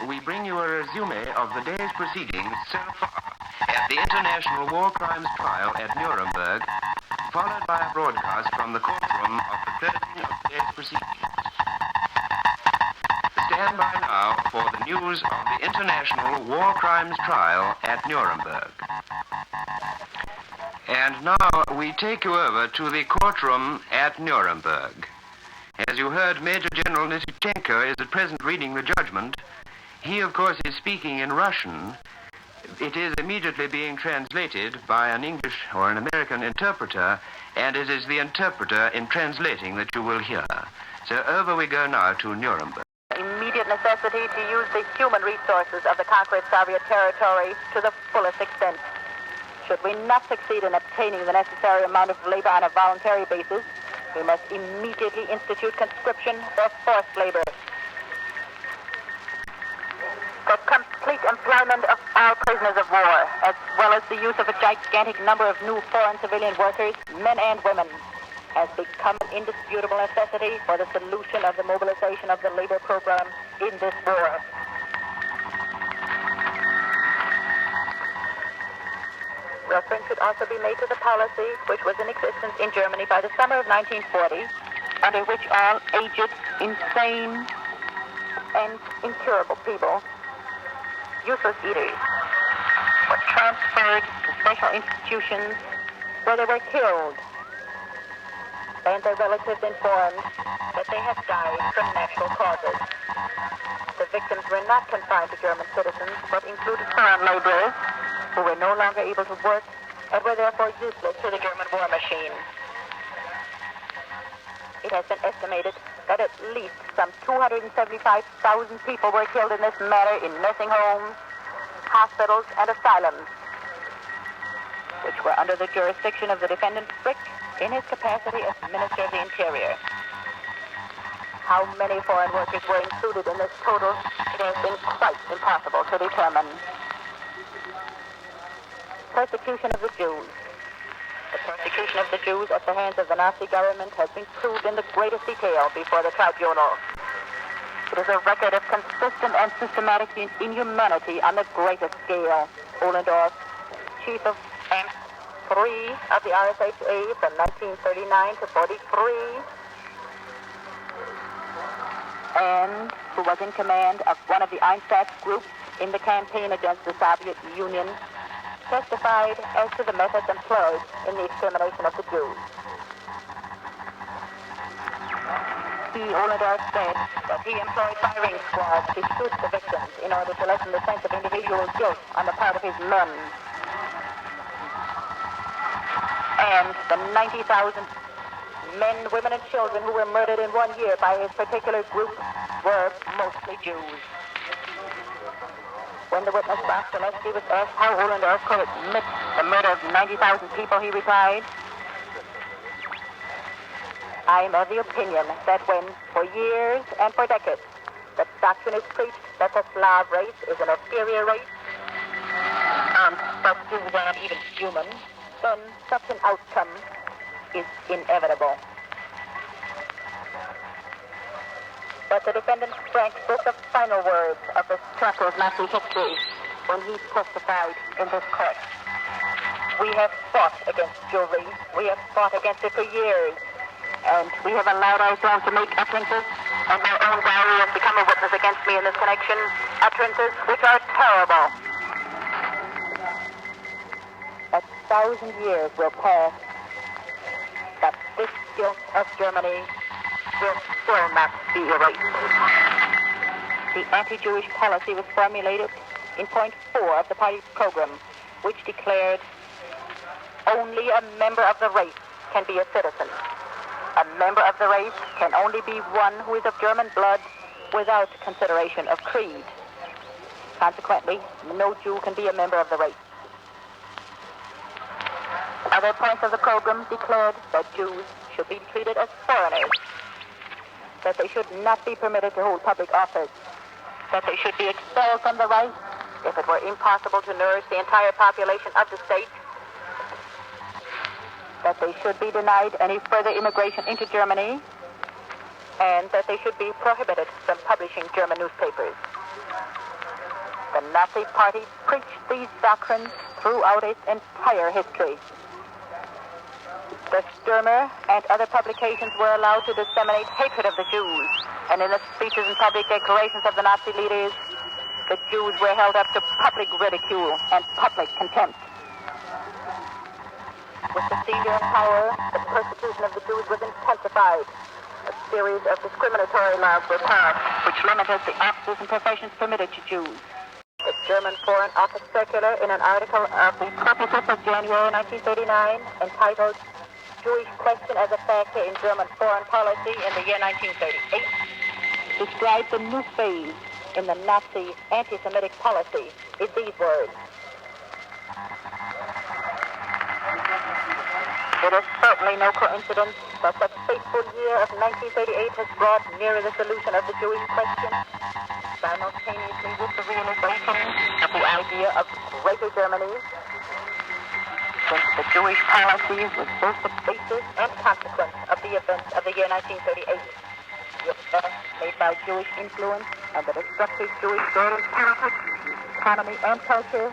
we bring you a resume of the day's proceedings so far at the International War Crimes Trial at Nuremberg, followed by a broadcast from the courtroom of the closing of the day's proceedings. Stand by now for the news of the International War Crimes Trial at Nuremberg. And now we take you over to the courtroom at Nuremberg. As you heard, Major General Nikitchenko is at present reading the judgment. He, of course, is speaking in Russian. It is immediately being translated by an English or an American interpreter, and it is the interpreter in translating that you will hear. So over we go now to Nuremberg. Immediate necessity to use the human resources of the conquered Soviet territory to the fullest extent. Should we not succeed in obtaining the necessary amount of labor on a voluntary basis, we must immediately institute conscription or forced labor. The complete employment of all prisoners of war, as well as the use of a gigantic number of new foreign civilian workers, men and women, has become an indisputable necessity for the solution of the mobilization of the labor program in this war. Reference should also be made to the policy which was in existence in Germany by the summer of 1940, under which all aged, insane, and incurable people, useless eaters, were transferred to special institutions where they were killed, and their relatives informed that they had died from natural causes. The victims were not confined to German citizens, but included foreign laborers who were no longer able to work and were therefore useless to the German war machine. It has been estimated that at least some 275,000 people were killed in this manner in nursing homes, hospitals, and asylums, which were under the jurisdiction of the defendant Frick in his capacity as Minister of the Interior. How many foreign workers were included in this total, it has been quite impossible to determine. Persecution of the Jews. The persecution of the Jews at the hands of the Nazi government has been proved in the greatest detail before the tribunal. It is a record of consistent and systematic inhumanity on the greatest scale. Ohlendorf, chief of Camp 3 of the RSHA from 1939 to 43, and who was in command of one of the Einsatz groups in the campaign against the Soviet Union, testified as to the methods employed in the extermination of the Jews. He, Ohlendorf, said that he employed firing squads to shoot the victims in order to lessen the sense of individual guilt on the part of his men. And the 90,000 men, women, and children who were murdered in 1 year by his particular group were mostly Jews. When the witness Bostolewski was asked how Ohlendorf could admit the murder of 90,000 people, he replied, "I am of the opinion that when, for years and for decades, the doctrine is preached that the Slav race is an inferior race, and that Jews are not even human, then such an outcome is inevitable." But the defendant Frank spoke the final words of the struggle of Nazi history when he testified in this court. "We have fought against Jewry. We have fought against it for years. And we have allowed ourselves to make utterances, and my own diary has become a witness against me in this connection, utterances which are terrible. 1,000 years will pass, but this guilt of Germany will still not be erased." The anti-Jewish policy was formulated in point 4 of the party's program, which declared, "Only a member of the race can be a citizen. A member of the race can only be one who is of German blood without consideration of creed. Consequently, no Jew can be a member of the race." Other points of the program declared that Jews should be treated as foreigners, that they should not be permitted to hold public office, that they should be expelled from the Reich if it were impossible to nourish the entire population of the state, that they should be denied any further immigration into Germany, and that they should be prohibited from publishing German newspapers. Nazi Party preached these doctrines throughout its entire history. The Stürmer and other publications were allowed to disseminate hatred of the Jews, and in the speeches and public declarations of the Nazi leaders, the Jews were held up to public ridicule and public contempt. With the Caesar in power, the persecution of the Jews was intensified. A series of discriminatory laws were passed, which limited the offices and professions permitted to Jews. The German Foreign Office circular, in an article of the 25th of January 1939, entitled Jewish Question as a Factor in German Foreign Policy in the year 1938, describes a new phase in the Nazi anti-Semitic policy in these words. It is certainly no coincidence that the fateful year of 1938 has brought nearer the solution of the Jewish question, simultaneously with the realization of the idea of Greater Germany, since the Jewish policy was both the basis and consequence of the events of the year 1938. The effects made by Jewish influence and the destructive Jewish burden politics, economy, and culture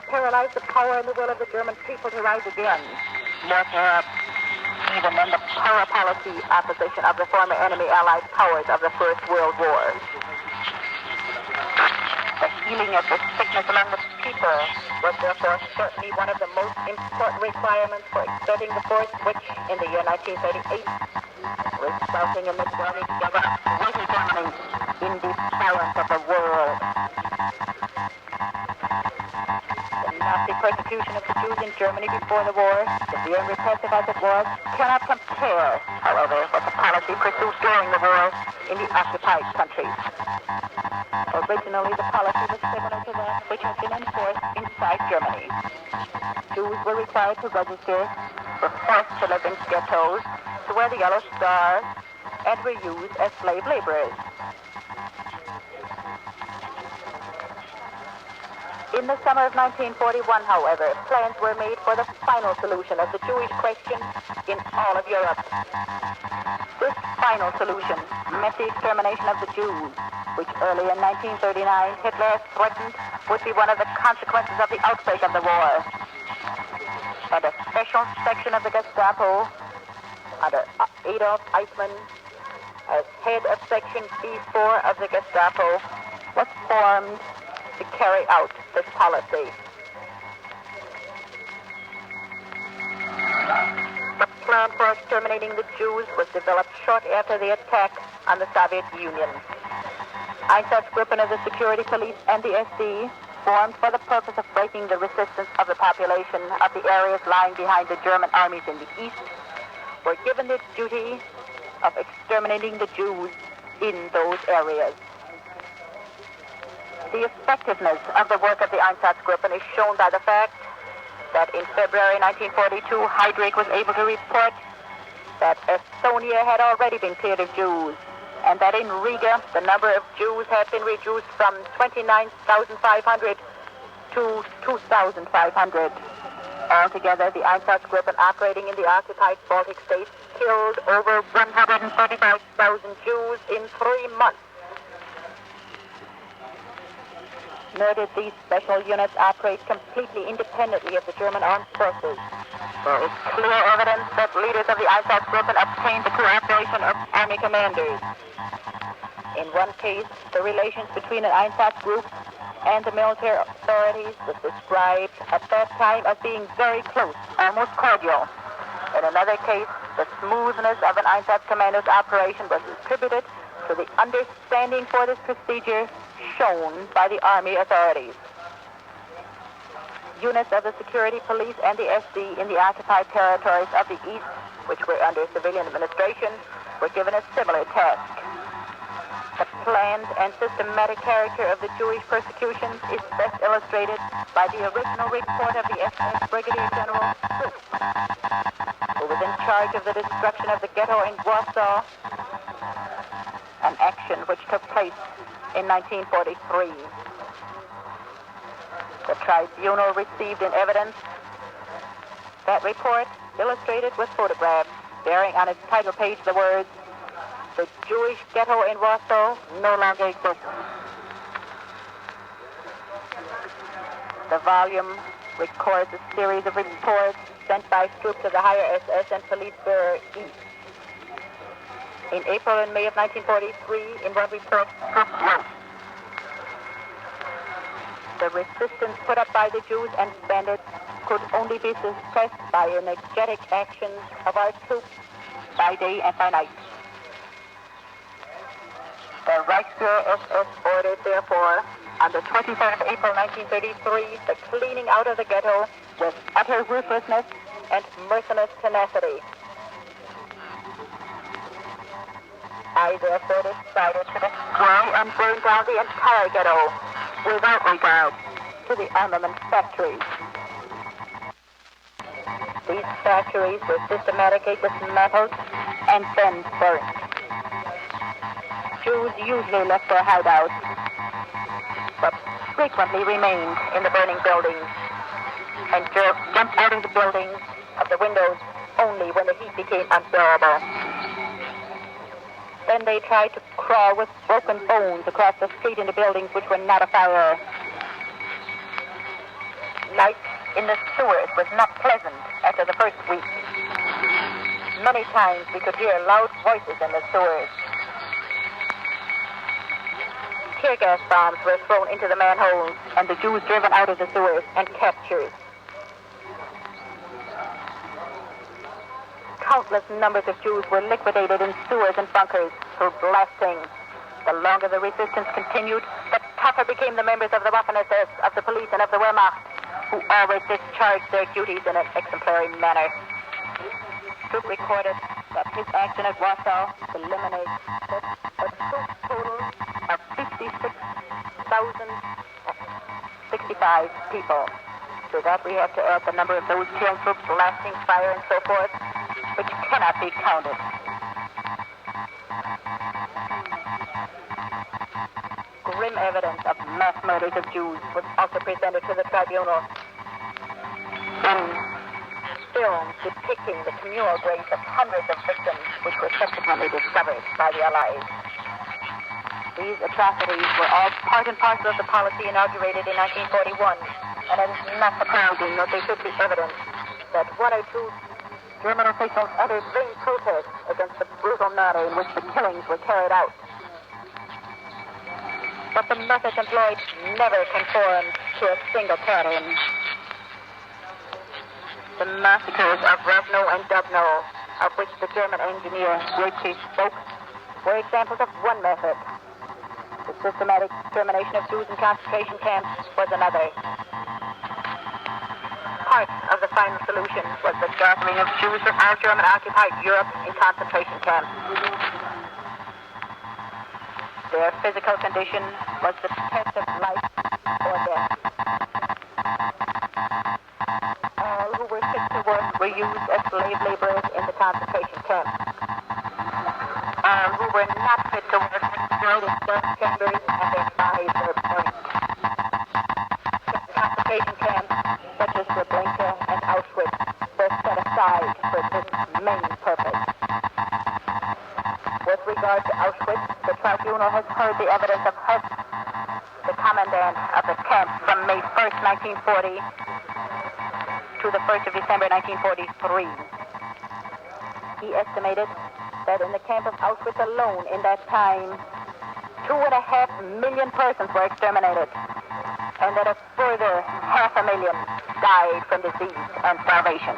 paralyzed the power and the will of the German people to rise again, more perhaps even than the power policy opposition of the former enemy allied powers of the First World War. The healing of the sickness among the people was therefore certainly one of the most important requirements for exerting the force which, in the year 1938, resulting in the joining together of Greater Germany in defiance of the world. The Nazi persecution of the Jews in Germany before the war, severe and repressive as it was, cannot compare, however, with the policy pursued during the war in the occupied countries. Originally, the policy was similar to that which had been enforced inside Germany. Jews were required to register, were forced to live in ghettos, to wear the yellow star, and were used as slave laborers. In the summer of 1941, however, plans were made for the final solution of the Jewish question in all of Europe. This final solution meant the extermination of the Jews, which early in 1939 Hitler threatened would be one of the consequences of the outbreak of the war. And a special section of the Gestapo, under Adolf Eichmann, as head of Section B4 of the Gestapo, was formed to carry out this policy. The plan for exterminating the Jews was developed short after the attack on the Soviet Union. Einsatzgruppen of the security police and the SD, formed for the purpose of breaking the resistance of the population of the areas lying behind the German armies in the east, were given the duty of exterminating the Jews in those areas. The effectiveness of the work of the Einsatzgruppen is shown by the fact that in February 1942, Heydrich was able to report that Estonia had already been cleared of Jews, and that in Riga, the number of Jews had been reduced from 29,500 to 2,500. Altogether, the Einsatzgruppen operating in the occupied Baltic states killed over 135,000 Jews in 3 months. Nor did these special units operate completely independently of the German armed forces. There is clear evidence that leaders of the Einsatzgruppen obtained the cooperation of army commanders. In one case, the relations between an Einsatz group and the military authorities was described at that time as being very close, almost cordial. In another case, the smoothness of an Einsatz commando's operation was attributed to the understanding for this procedure shown by the army authorities. Units of the security police and the SD in the occupied territories of the East, which were under civilian administration, were given a similar task. The planned and systematic character of the Jewish persecutions is best illustrated by the original report of the SS Brigadier General Sept, who was in charge of the destruction of the ghetto in Warsaw, an action which took place in 1943. The tribunal received in evidence that report illustrated with photographs bearing on its title page the words, "The Jewish ghetto in Warsaw no longer exists." The volume records a series of reports sent by troops of the higher SS and Police Bureau East. In April and May of 1943, in one report, the resistance put up by the Jews and bandits could only be suppressed by energetic action of our troops by day and by night. The Reichsführer SS ordered, therefore, on the 23rd of April 1933, the cleaning out of the ghetto with utter ruthlessness and merciless tenacity. I therefore decided to destroy and burn down the entire ghetto without regard to the armament factories. These factories were systematically dismantled and then burnt. Jews usually left their hideouts, but frequently remained in the burning buildings and jumped out of the buildings of the windows only when the heat became unbearable. Then they tried to crawl with broken bones across the street into buildings which were not afire. Life in the sewers was not pleasant after the first week. Many times we could hear loud voices in the sewers. Tear gas bombs were thrown into the manholes and the Jews driven out of the sewers and captured. Countless numbers of Jews were liquidated in sewers and bunkers through blasting. The longer the resistance continued, the tougher became the members of the Waffen-SS, of the police, and of the Wehrmacht, who always discharged their duties in an exemplary manner. Stroop recorded that his action at Warsaw eliminated a troop total of 56,065 people. To that we have to add the number of those killed through blasting, fire, and so forth, which cannot be counted. Grim evidence of mass murders of Jews was also presented to the tribunal. In films depicting the communal graves of hundreds of victims, which were subsequently discovered by the Allies. These atrocities were all part and parcel of the policy inaugurated in 1941, and it is not surprising that there should be evidence that one or two German officials uttered vain protests against the brutal manner in which the killings were carried out. But the methods employed never conformed to a single pattern. The massacres of Rovno and Dachau, of which the German engineer Goethe spoke, were examples of one method. The systematic extermination of Jews in concentration camps was another. Part of the final solution was the gathering of Jews from all German-occupied Europe in concentration camps. Their physical condition was the test of life or death. All who were fit to work were used as slave laborers in the concentration camps. All who were not fit to work were thrown in gas chambers and their bodies were burned. Concentration camps such as Treblinka and Auschwitz were set aside for this main purpose. With regard to Auschwitz, the tribunal has heard the evidence of Sept, the commandant of the camp from May 1st, 1940 to the 1st of December, 1943. He estimated that in the camp of Auschwitz alone in that time, 2.5 million persons were exterminated, and that a further 500,000 died from disease and starvation.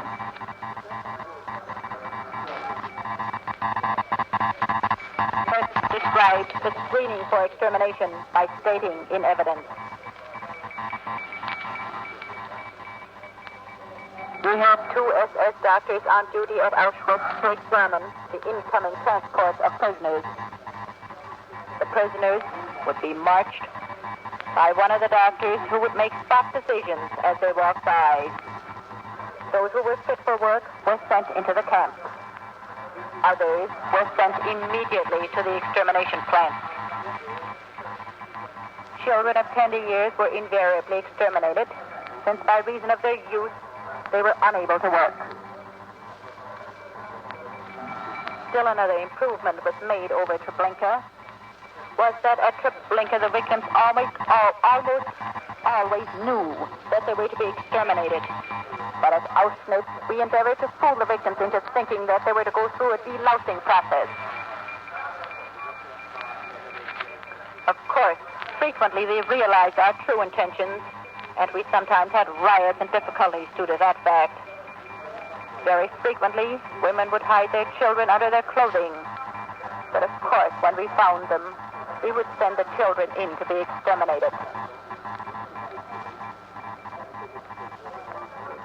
Described the screening for extermination by stating in evidence. We have 2 SS doctors on duty at Auschwitz to examine the incoming transports of prisoners. The prisoners would be marched by one of the doctors who would make spot decisions as they walked by. Those who were fit for work were sent into the camp. Others were sent immediately to the extermination plant. Children of tender years were invariably exterminated, since by reason of their youth, they were unable to work. Still another improvement was made over Treblinka, was that at Treblinka the victims almost always knew that they were to be exterminated. But as Auschwitz, we endeavored to fool the victims into thinking that they were to go through a delousing process. Of course, frequently they realized our true intentions, and we sometimes had riots and difficulties due to that fact. Very frequently, women would hide their children under their clothing. But of course, when we found them, we would send the children in to be exterminated.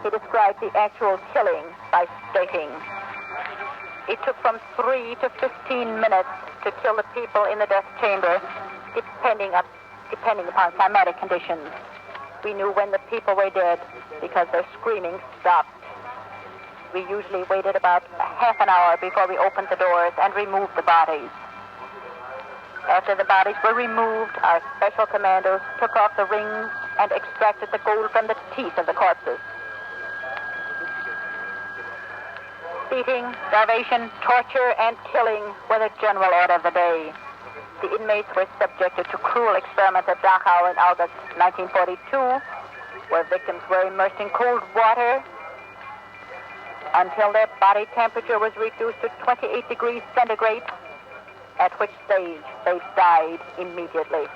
He described the actual killing by stating, "It took from 3 to 15 minutes to kill the people in the death chamber, depending upon climatic conditions. We knew when the people were dead because their screaming stopped. We usually waited about half an hour before we opened the doors and removed the bodies. After the bodies were removed, our special commandos took off the rings and extracted the gold from the teeth of the corpses. Beating, starvation, torture, and killing were the general order of the day. The inmates were subjected to cruel experiments at Dachau in August 1942, where victims were immersed in cold water until their body temperature was reduced to 28 degrees centigrade, at which stage they died immediately.